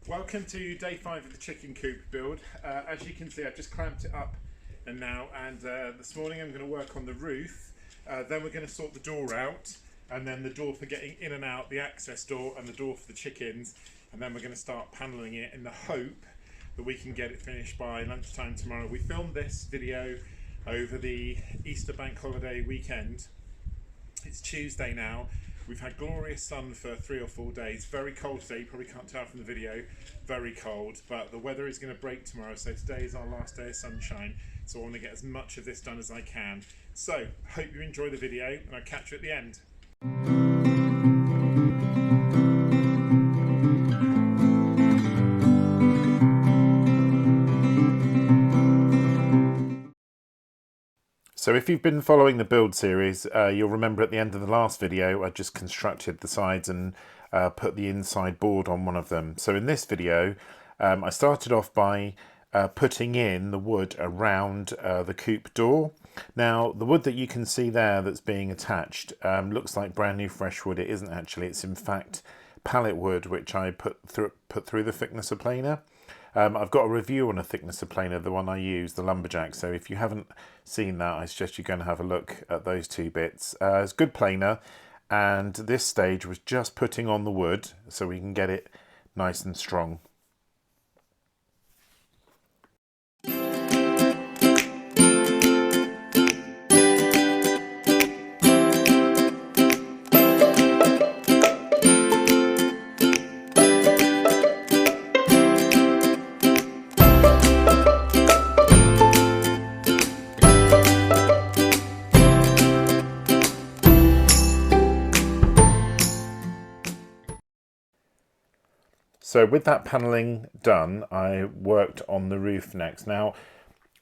Welcome to day 5 of the chicken coop build. As you can see, I've just clamped it up and this morning I'm going to work on the roof. Then we're going to sort the door out, and then the door for getting in and out, the access door, and the door for the chickens. And then we're going to start paneling it in the hope that we can get it finished by lunchtime tomorrow. We filmed this video over the Easter bank holiday weekend. It's Tuesday now. We've had glorious sun for 3 or 4 days. Very cold today, you probably can't tell from the video. Very cold, but the weather is going to break tomorrow, so today is our last day of sunshine. So I want to get as much of this done as I can. So, hope you enjoy the video, and I'll catch you at the end. So if you've been following the build series, you'll remember at the end of the last video I just constructed the sides and put the inside board on one of them. So in this video I started off by putting in the wood around the coop door. Now the wood that you can see there that's being attached looks like brand new fresh wood. It isn't actually, it's in fact pallet wood which I put through the thicknesser planer. I've got a review on a thicknesser planer, the one I use, the Lumberjack, so if you haven't seen that I suggest you go and have a look at those two bits. It's a good planer, and this stage was just putting on the wood so we can get it nice and strong. So with that panelling done, I worked on the roof next. Now,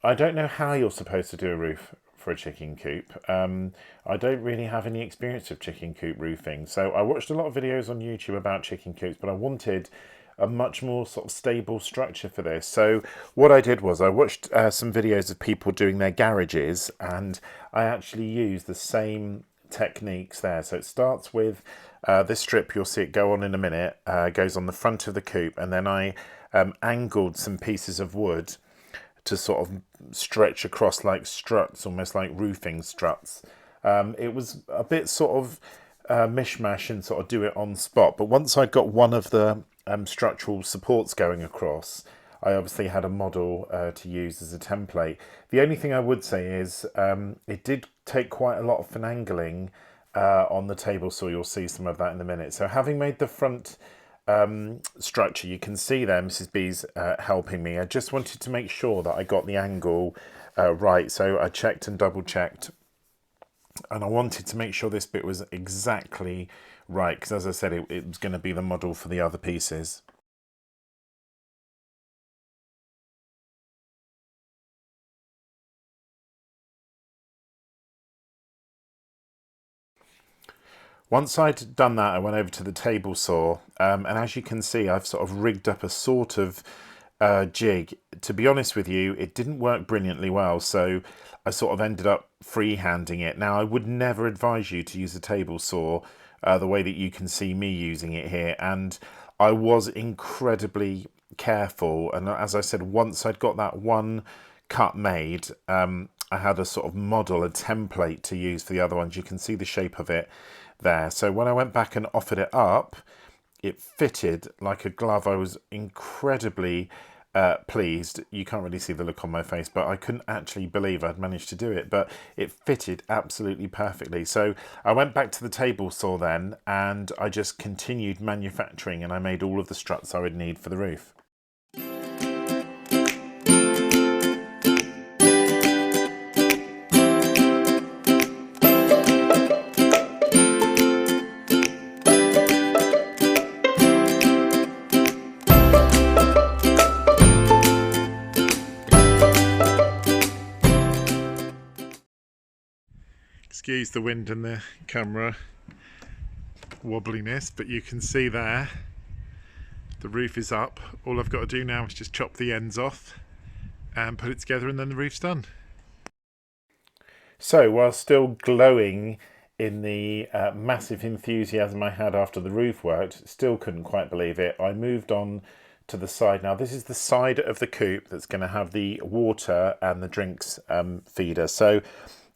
I don't know how you're supposed to do a roof for a chicken coop. I don't really have any experience of chicken coop roofing. So I watched a lot of videos on YouTube about chicken coops, but I wanted a much more sort of stable structure for this. So what I did was I watched some videos of people doing their garages, and I actually used the same techniques there. So it starts with this strip, you'll see it go on in a minute, goes on the front of the coop, and then I angled some pieces of wood to sort of stretch across like struts, almost like roofing struts. It was a bit sort of mishmash and sort of do it on spot, but once I'd got one of the structural supports going across, I obviously had a model to use as a template. The only thing I would say is it did take quite a lot of finagling on the table saw. You'll see some of that in a minute. So having made the front structure, you can see there Mrs. B's helping me. I just wanted to make sure that I got the angle right. So I checked and double checked, and I wanted to make sure this bit was exactly right, because as I said, it was going to be the model for the other pieces. Once I'd done that, I went over to the table saw, and as you can see, I've sort of rigged up a sort of jig. To be honest with you, it didn't work brilliantly well, so I sort of ended up freehanding it. Now, I would never advise you to use a table saw the way that you can see me using it here, and I was incredibly careful, and as I said, once I'd got that one cut made, I had a sort of model, a template to use for the other ones. You can see the shape of it there. So when I went back and offered it up, it fitted like a glove. I was incredibly pleased. You can't really see the look on my face, but I couldn't actually believe I'd managed to do it, but it fitted absolutely perfectly. So I went back to the table saw then, and I just continued manufacturing, and I made all of the struts I would need for the roof. Excuse the wind and the camera wobbliness, but you can see there the roof is up. All I've got to do now is just chop the ends off and put it together, and then the roof's done. So while still glowing in the massive enthusiasm I had after the roof worked, still couldn't quite believe it, I moved on to the side. Now this is the side of the coop that's going to have the water and the drinks feeder. So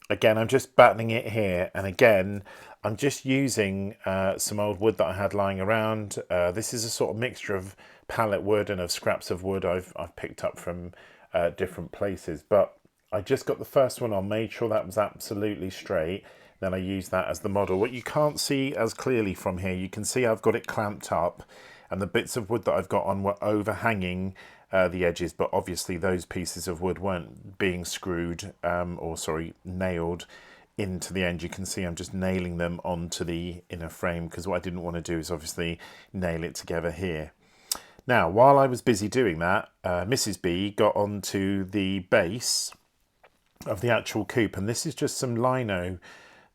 again, I'm just battening it here, and again I'm just using some old wood that I had lying around. This is a sort of mixture of pallet wood and of scraps of wood I've picked up from different places, but I just got the first one on, made sure that was absolutely straight, then I used that as the model. What you can't see as clearly from here, you can see I've got it clamped up and the bits of wood that I've got on were overhanging the edges, but obviously those pieces of wood weren't being screwed nailed into the end. You can see I'm just nailing them onto the inner frame, because what I didn't want to do is obviously nail it together here. Now, while I was busy doing that, Mrs. B got onto the base of the actual coop, and this is just some lino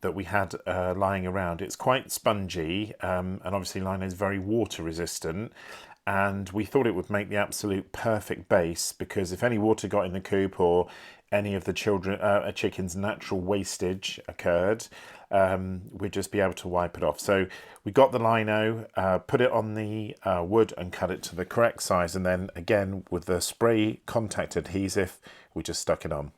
that we had lying around. It's quite spongy, and obviously lino is very water resistant, and we thought it would make the absolute perfect base, because if any water got in the coop or any of the chickens' natural wastage occurred, we'd just be able to wipe it off. So we got the lino, put it on the wood and cut it to the correct size, and then again with the spray contact adhesive we just stuck it on.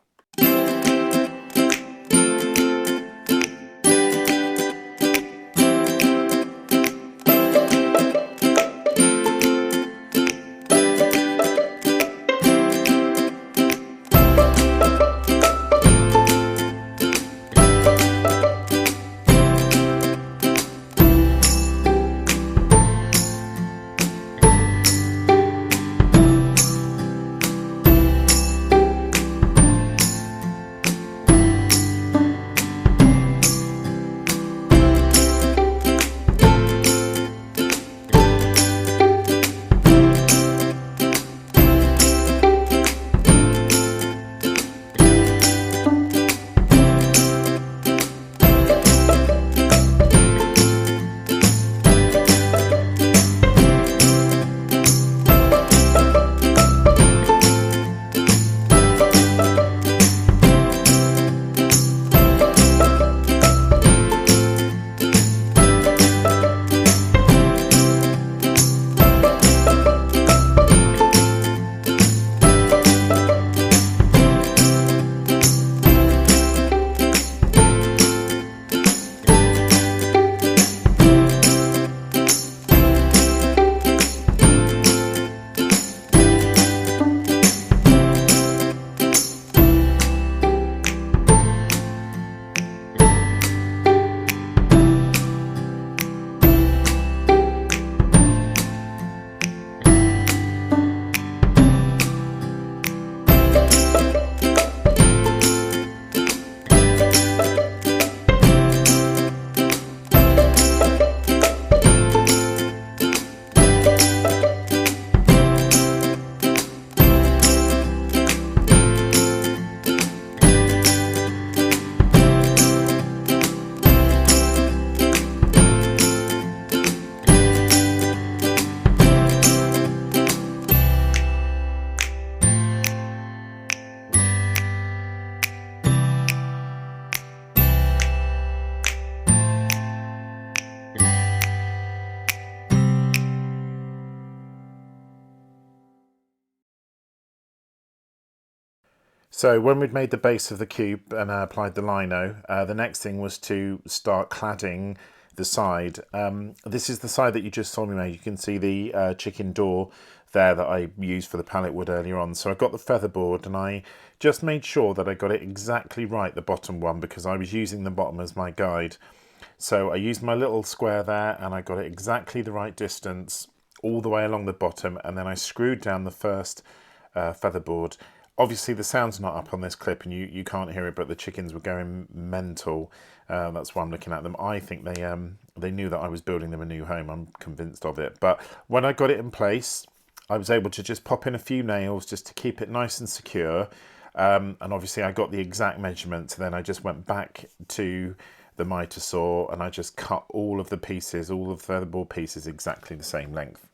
So when we'd made the base of the coop and applied the lino, the next thing was to start cladding the side. This is the side that you just saw me make. You can see the chicken door there that I used for the pallet wood earlier on. So I got the featherboard and I just made sure that I got it exactly right, the bottom one, because I was using the bottom as my guide. So I used my little square there and I got it exactly the right distance all the way along the bottom, and then I screwed down the first featherboard. Obviously the sound's not up on this clip and you can't hear it, but the chickens were going mental. That's why I'm looking at them. I think they knew that I was building them a new home. I'm convinced of it. But when I got it in place, I was able to just pop in a few nails just to keep it nice and secure. And obviously I got the exact measurements. Then I just went back to the miter saw and I just cut all of the pieces, all of the featherboard pieces exactly the same length.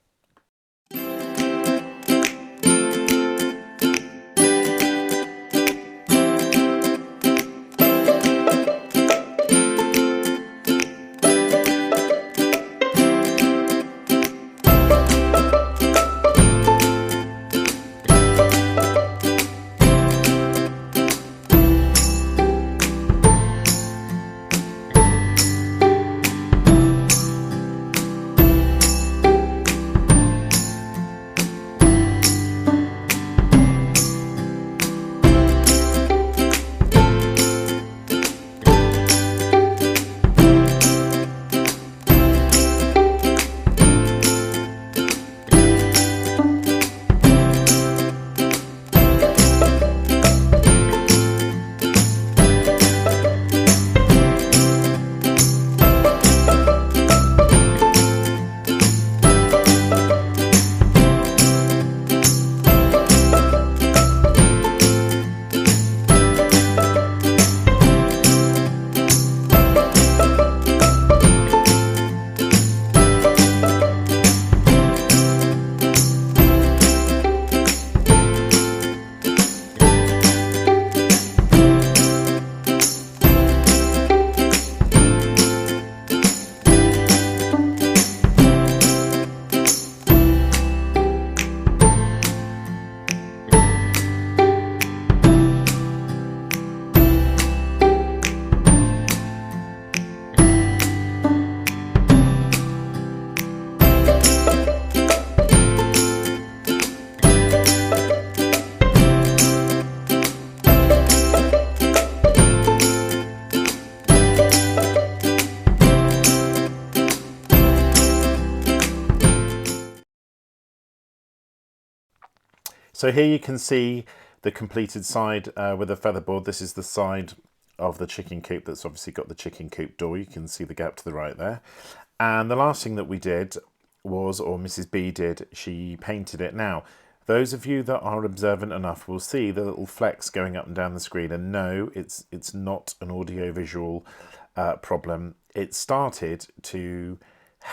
So here you can see the completed side with a featherboard. This is the side of the chicken coop that's obviously got the chicken coop door. You can see the gap to the right there. And the last thing that we did was, or Mrs. B did, she painted it. Now, those of you that are observant enough will see the little flecks going up and down the screen, and no, it's not an audio-visual problem. It started to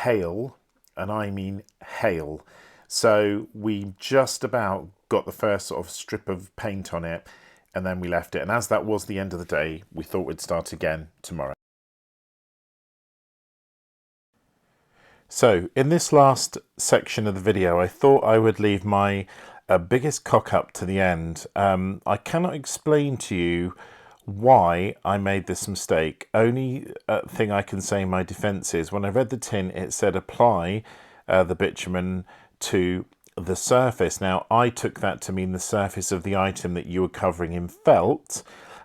hail, and I mean hail. So we just about got the first sort of strip of paint on it, and then we left it. And as that was the end of the day, we thought we'd start again tomorrow. So in this last section of the video, I thought I would leave my biggest cock up to the end. I cannot explain to you why I made this mistake. Only thing I can say in my defense is when I read the tin, it said apply the bitumen to the surface. Now, I took that to mean the surface of the item that you were covering in felt,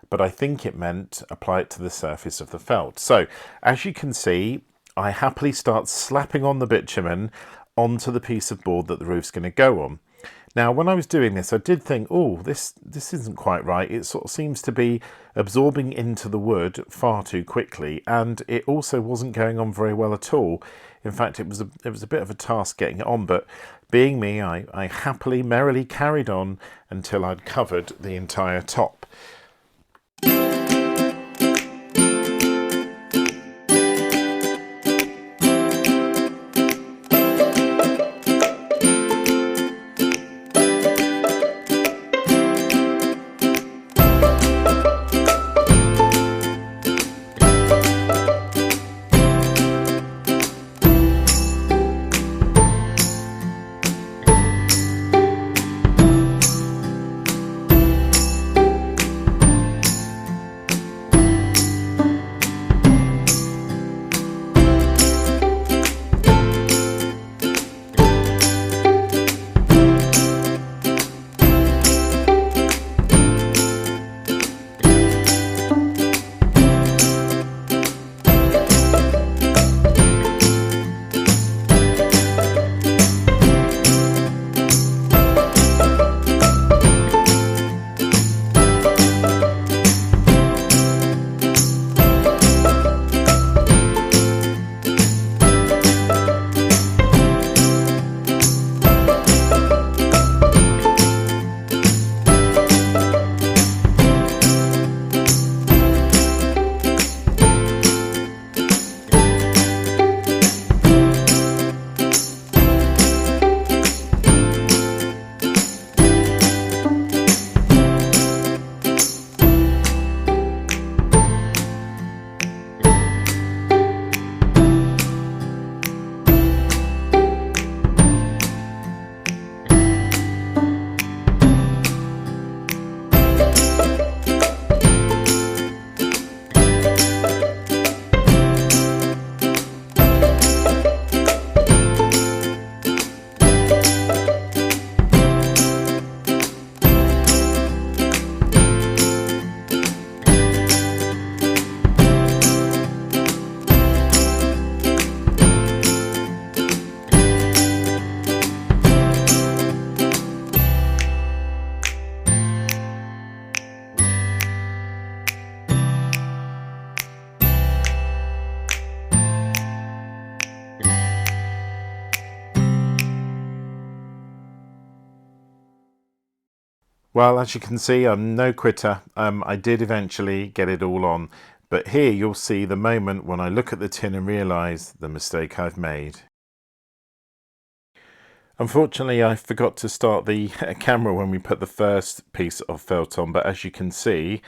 but I think it meant apply it to the surface of the felt. So as you can see, I happily start slapping on the bitumen onto the piece of board that the roof's going to go on. Now, when I was doing this, I did think, oh, this isn't quite right. It sort of seems to be absorbing into the wood far too quickly, and it also wasn't going on very well at all. In fact, it was a bit of a task getting it on, but being me, I happily, merrily carried on until I'd covered the entire top. Well, as you can see, I'm no quitter. I did eventually get it all on, but here you'll see the moment when I look at the tin and realise the mistake I've made. Unfortunately, I forgot to start the camera when we put the first piece of felt on, but as you can see,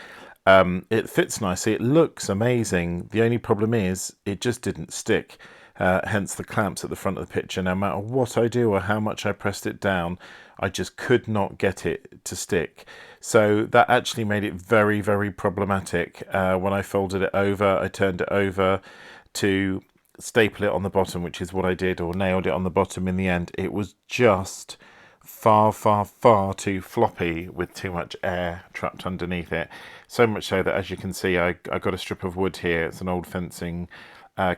it fits nicely. It looks amazing. The only problem is it just didn't stick. Hence the clamps at the front of the picture. No matter what I do or how much I pressed it down, I just could not get it to stick. So that actually made it very, very problematic. When I folded it over, I turned it over to staple it on the bottom, which is what I did, or nailed it on the bottom in the end. It was just far, far, far too floppy with too much air trapped underneath it. So much so that, as you can see, I got a strip of wood here. It's an old fencing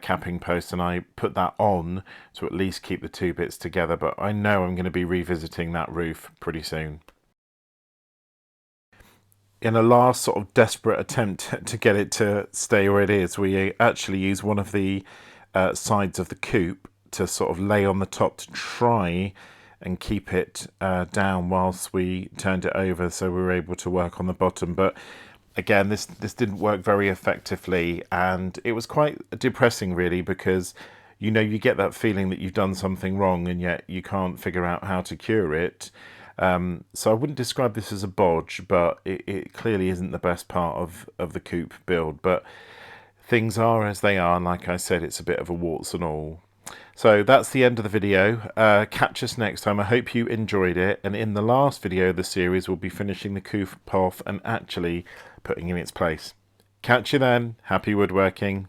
capping post, and I put that on to at least keep the two bits together, but I know I'm going to be revisiting that roof pretty soon. in a last sort of desperate attempt to get it to stay where it is, we actually use one of the sides of the coop to sort of lay on the top to try and keep it down whilst we turned it over, so we were able to work on the bottom. But again, this didn't work very effectively, and it was quite depressing really, because you get that feeling that you've done something wrong and yet you can't figure out how to cure it. So I wouldn't describe this as a bodge, but it clearly isn't the best part of the coop build. But things are as they are, and like I said, it's a bit of a warts and all. So that's the end of the video. Catch us next time. I hope you enjoyed it. And in the last video of the series, we'll be finishing the coop off and actually putting in its place. Catch you then. Happy woodworking.